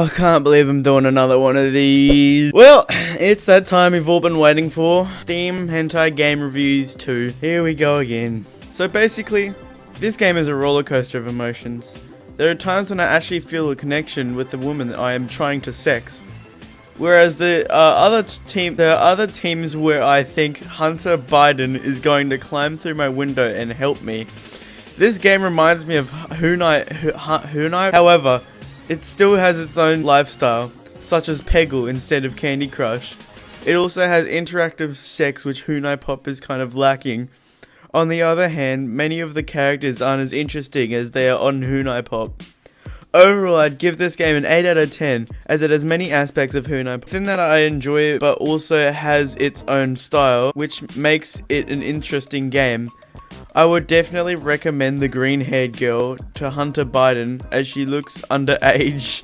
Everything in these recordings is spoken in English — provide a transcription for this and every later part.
Oh, can't believe I'm doing another one of these. Well, it's that time we've all been waiting for. Steam Hentai Game Reviews 2. Here we go again. So basically, this game is a roller coaster of emotions. There are times when I actually feel a connection with the woman that I am trying to sex. Whereas there are other teams where I think Hunter Biden is going to climb through my window and help me. This game reminds me of Hentai. However, it still has its own lifestyle, such as Peggle instead of Candy Crush. It also has interactive sex, which Hentai Pop is kind of lacking. On the other hand, many of the characters aren't as interesting as they are on Hentai Pop. Overall, I'd give this game an 8 out of 10, as it has many aspects of Hentai Pop. Something that I enjoy it, but also has its own style, which makes it an interesting game. I would definitely recommend the green-haired girl to Hunter Biden, as she looks underage.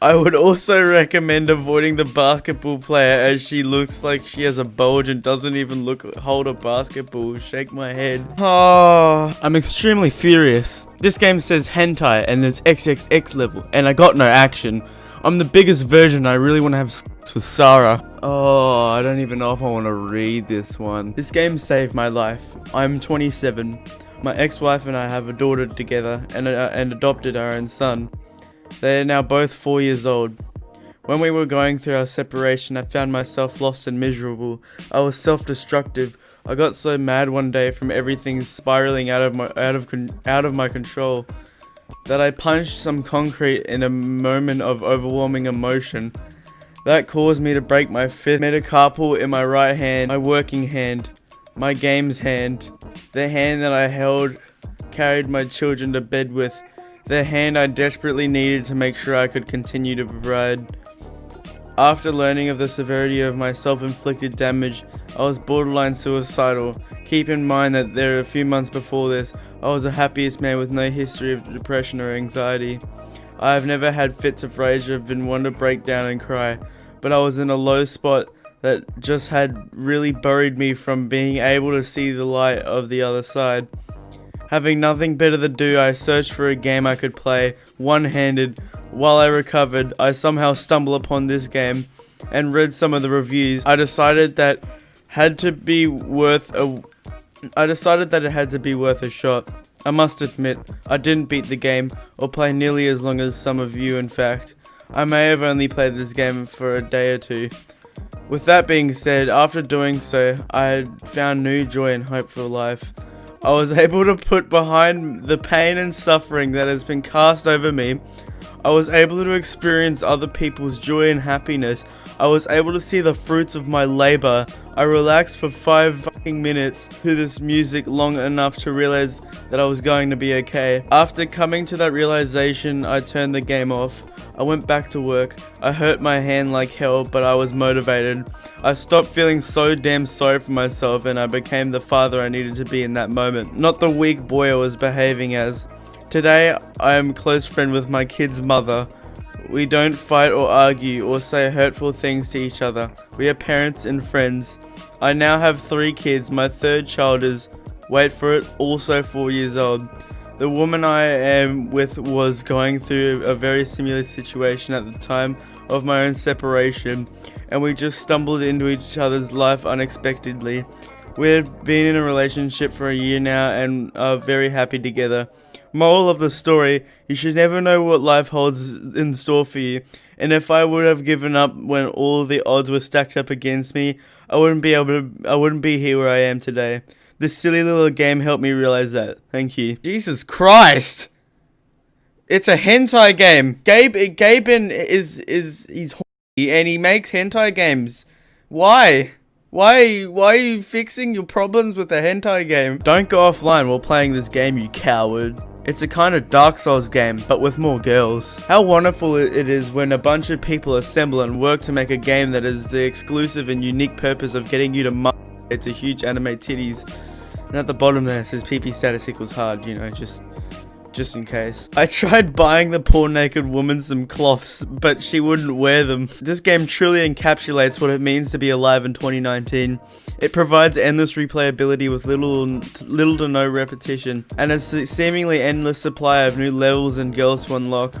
I would also recommend avoiding the basketball player, as she looks like she has a bulge and doesn't even hold a basketball. Shake my head. Oh, I'm extremely furious. This game says hentai and there's XXX level, and I got no action. I'm the biggest version. I really want to have sex with Sarah. Oh, I don't even know if I want to read this one. This game saved my life. I'm 27. My ex-wife and I have a daughter together and adopted our own son. They are now both 4 years old. When we were going through our separation, I found myself lost and miserable. I was self-destructive. I got so mad one day from everything spiraling out of my control that I punched some concrete in a moment of overwhelming emotion. That caused me to break my fifth metacarpal in my right hand, my working hand, my games hand, the hand that I carried my children to bed with, the hand I desperately needed to make sure I could continue to provide. After learning of the severity of my self-inflicted damage, I was borderline suicidal. Keep in mind that a few months before this, I was the happiest man with no history of depression or anxiety. I have never had fits of rage or been one to break down and cry, but I was in a low spot that just had really buried me from being able to see the light of the other side. Having nothing better to do, I searched for a game I could play one-handed. While I recovered, I somehow stumbled upon this game and read some of the reviews. I decided that it had to be worth a shot. I must admit, I didn't beat the game or play nearly as long as some of you. In fact, I may have only played this game for a day or two. With that being said, after doing so, I had found new joy and hope for life. I was able to put behind the pain and suffering that has been cast over me. I was able to experience other people's joy and happiness. I was able to see the fruits of my labor. I relaxed for 5 fucking minutes to this music long enough to realize that I was going to be okay. After coming to that realization, I turned the game off. I went back to work. I hurt my hand like hell, but I was motivated. I stopped feeling so damn sorry for myself, and I became the father I needed to be in that moment, not the weak boy I was behaving as. Today, I am a close friend with my kid's mother. We don't fight or argue or say hurtful things to each other. We are parents and friends. I now have 3 kids. My third child is, wait for it, also 4 years old. The woman I am with was going through a very similar situation at the time of my own separation, and we just stumbled into each other's life unexpectedly. We had been in a relationship for a year now and are very happy together. Moral of the story, you should never know what life holds in store for you, and if I would have given up when all the odds were stacked up against me, I wouldn't be here where I am today. This silly little game helped me realize that. Thank you. Jesus Christ! It's a hentai game. Gaben he's horny and he makes hentai games. Why? Why are you fixing your problems with a hentai game? Don't go offline while playing this game, you coward. It's a kind of Dark Souls game, but with more girls. How wonderful it is when a bunch of people assemble and work to make a game that is the exclusive and unique purpose of getting you to it's a huge anime titties. And at the bottom there it says PP status equals hard, you know, just in case. I tried buying the poor naked woman some cloths, but she wouldn't wear them. This game truly encapsulates what it means to be alive in 2019. It provides endless replayability with little to no repetition, and a seemingly endless supply of new levels and girls to unlock.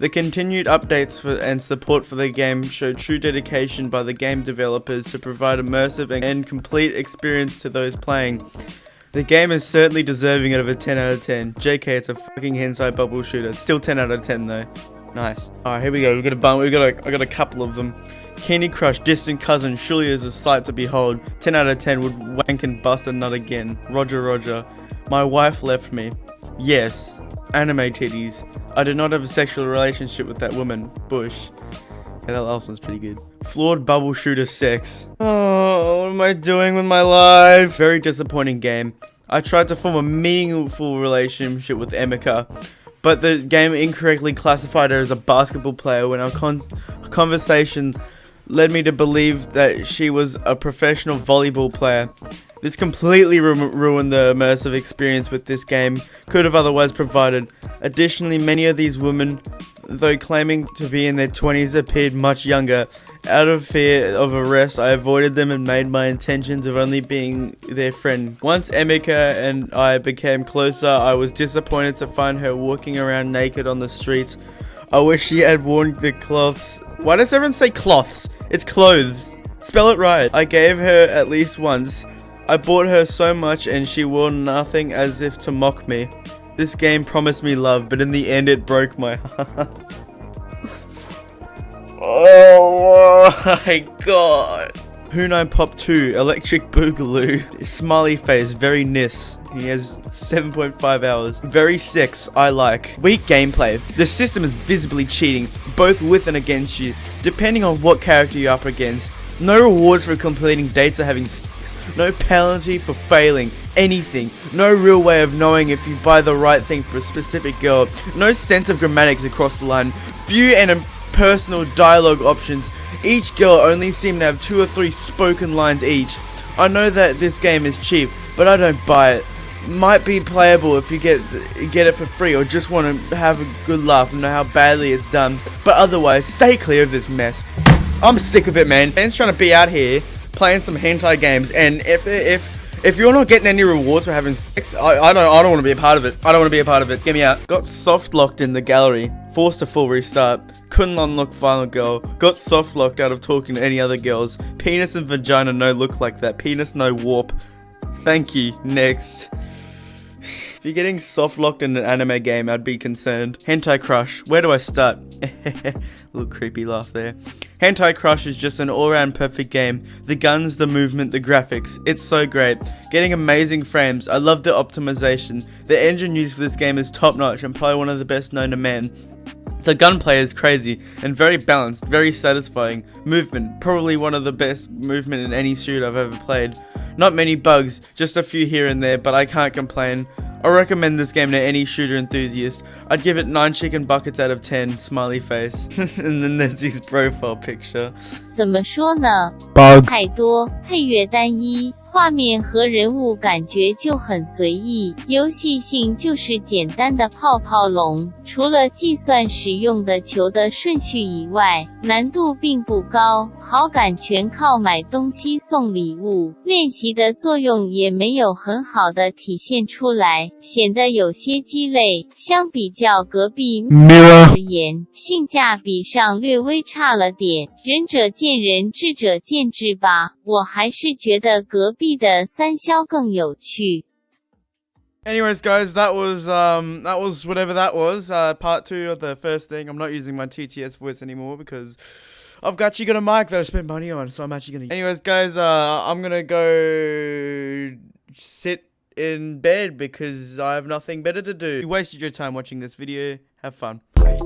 The continued updates and support for the game show true dedication by the game developers to provide immersive and complete experience to those playing. The game is certainly deserving of a 10 out of 10. JK, it's a fucking hentai bubble shooter. Still 10 out of 10 though. Nice. Alright, here we go. I got a couple of them. Candy Crush, distant cousin, surely is a sight to behold. 10 out of 10 would wank and bust a nut again. Roger, Roger. My wife left me. Yes. Anime titties. I did not have a sexual relationship with that woman. Bush. Okay, that last one's pretty good. Flawed bubble shooter sex. Oh, what am I doing with my life? Very disappointing game. I tried to form a meaningful relationship with Emika, but the game incorrectly classified her as a basketball player when our conversation led me to believe that she was a professional volleyball player. This completely ruined the immersive experience with this game could have otherwise provided. Additionally, many of these women, though claiming to be in their 20s, appeared much younger. Out of fear of arrest, I avoided them and made my intentions of only being their friend. Once Emika and I became closer, I was disappointed to find her walking around naked on the streets. I wish she had worn the cloths. Why does everyone say cloths? It's clothes. Spell it right. I gave her at least once. I bought her so much and she wore nothing as if to mock me. This game promised me love, but in the end it broke my heart. Oh my god. Hunai Pop 2, Electric Boogaloo. Smiley face, very nis. He has 7.5 hours. Very sex, I like. Weak gameplay. The system is visibly cheating, both with and against you, depending on what character you're up against. No rewards for completing dates or having sex. No penalty for failing anything. No real way of knowing if you buy the right thing for a specific girl. No sense of grammatics across the line. Few and impersonal dialogue options. Each girl only seem to have 2 or 3 spoken lines each. I know that this game is cheap, but I don't buy it. Might be playable if you get it for free or just want to have a good laugh and know how badly it's done. But otherwise, stay clear of this mess. I'm sick of it, man. Man's trying to be out here playing some hentai games, and if you're not getting any rewards for having sex, I don't want to be a part of it. I don't want to be a part of it. Get me out. Got soft locked in the gallery. Forced to full restart. Couldn't unlock final girl. Got soft locked out of talking to any other girls. Penis and vagina no look like that. Penis no warp. Thank you. Next. If you're getting soft locked in an anime game, I'd be concerned. Hentai Crush. Where do I start? Little creepy laugh there. Hentai Crush is just an all-round perfect game. The guns, the movement, the graphics. It's so great. Getting amazing frames. I love the optimization. The engine used for this game is top-notch and probably one of the best known to man. The gunplay is crazy and very balanced, very satisfying. Movement, probably one of the best movement in any shooter I've ever played. Not many bugs, just a few here and there, but I can't complain. I recommend this game to any shooter enthusiast. I'd give it 9 chicken buckets out of 10, smiley face. And then there's his profile picture. 怎么说呢？ Bug. 太多，配乐单一，画面和人物感觉就很随意，游戏性就是简单的泡泡龙。除了计算使用的球的顺序以外，难度并不高，好感全靠买东西送礼物，练习的作用也没有很好的体现出来，显得有些鸡肋。相比较隔壁而言，性价比上略微差了点。仁者见仁，智者见智吧。我还是觉得隔壁的三消更有趣。 Anyways, guys, that was whatever that was. Part 2 of the first thing. I'm not using my TTS voice anymore because I've actually got a mic that I spent money on, so I'm actually gonna. Anyways, guys, I'm gonna go sit in bed because I have nothing better to do. You wasted your time watching this video. Have fun. Bye.